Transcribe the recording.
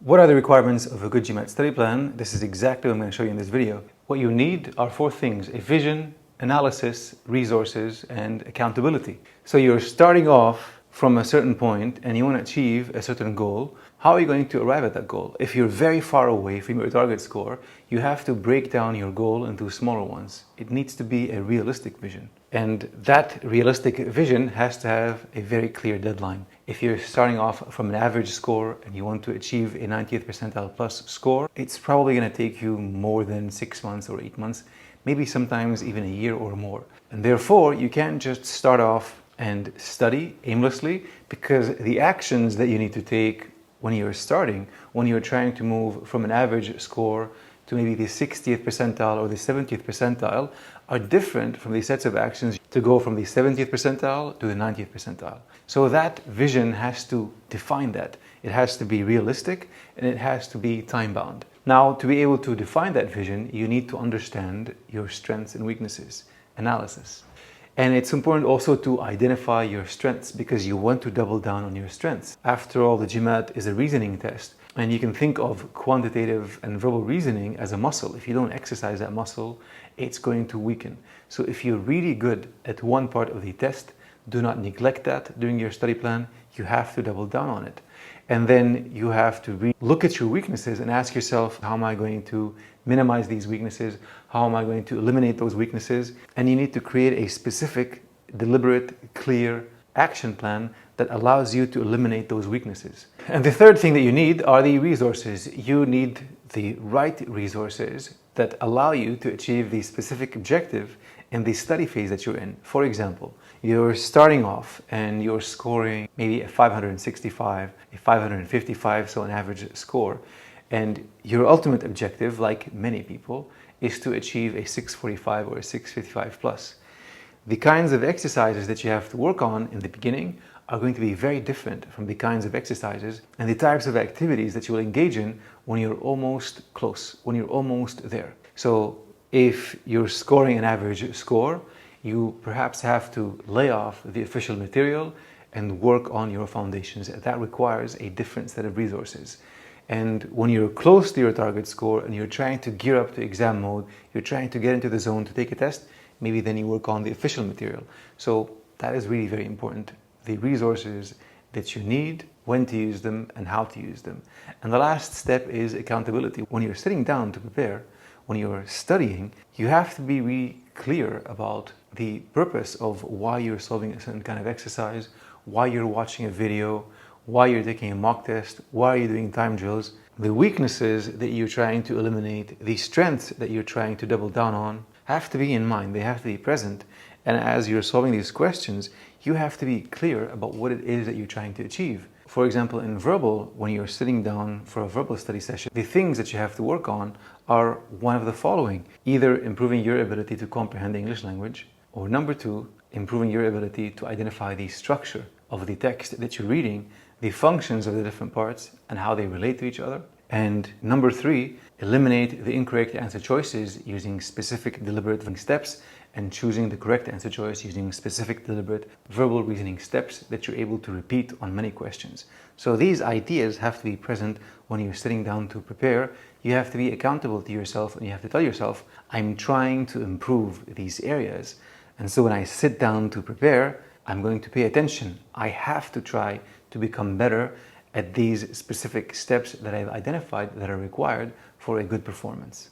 What are the requirements of a good GMAT study plan? This is exactly what I'm going to show you in this video. What you need are four things: a vision, analysis, resources, and accountability. So you're starting off from a certain point and you want to achieve a certain goal. How are you going to arrive at that goal? If you're very far away from your target score, you have to break down your goal into smaller ones. It needs to be a realistic vision. And that realistic vision has to have a very clear deadline. If you're starting off from an average score and you want to achieve a 90th percentile plus score, it's probably going to take you more than 6 months or 8 months, maybe sometimes even a year or more. And therefore, you can't just start off and study aimlessly, because the actions that you need to take when you're starting, when you're trying to move from an average score to maybe the 60th percentile or the 70th percentile, are different from the sets of actions to go from the 70th percentile to the 90th percentile. So that vision has to define that. It has to be realistic and it has to be time-bound. Now, to be able to define that vision, you need to understand your strengths and weaknesses, analysis. And it's important also to identify your strengths, because you want to double down on your strengths. After all, the GMAT is a reasoning test, and you can think of quantitative and verbal reasoning as a muscle. If you don't exercise that muscle, it's going to weaken. So if you're really good at one part of the test, do not neglect that during your study plan. You have to double down on it. And then you have to look at your weaknesses and ask yourself, how am I going to minimize these weaknesses? How am I going to eliminate those weaknesses? And you need to create a specific, deliberate, clear action plan that allows you to eliminate those weaknesses. And the third thing that you need are the resources. You need the right resources that allow you to achieve the specific objective in the study phase that you're in. For example, you're starting off and you're scoring maybe a 565, a 555, so an average score. And your ultimate objective, like many people, is to achieve a 645 or a 655 plus. The kinds of exercises that you have to work on in the beginning are going to be very different from the kinds of exercises and the types of activities that you will engage in when you're almost close, when you're almost there. So if you're scoring an average score, you perhaps have to lay off the official material and work on your foundations. That requires a different set of resources. And when you're close to your target score and you're trying to gear up to exam mode, you're trying to get into the zone to take a test, maybe then you work on the official material. So that is really very important. The resources that you need, when to use them, and how to use them. And the last step is accountability. When you're sitting down to prepare, when you're studying, you have to be really clear about the purpose of why you're solving a certain kind of exercise, why you're watching a video, why you're taking a mock test, why you're doing time drills, the weaknesses that you're trying to eliminate, the strengths that you're trying to double down on, have to be in mind. They have to be present. And as you're solving these questions, you have to be clear about what it is that you're trying to achieve. For example, in verbal, when you're sitting down for a verbal study session, the things that you have to work on are one of the following: either improving your ability to comprehend the English language, or number two, improving your ability to identify the structure of the text that you're reading, the functions of the different parts and how they relate to each other. And number three, eliminate the incorrect answer choices using specific deliberate steps, and choosing the correct answer choice using specific deliberate verbal reasoning steps that you're able to repeat on many questions. So these ideas have to be present when you're sitting down to prepare. You have to be accountable to yourself and you have to tell yourself, I'm trying to improve these areas. And so when I sit down to prepare, I'm going to pay attention. I have to try to become better at these specific steps that I've identified that are required for a good performance.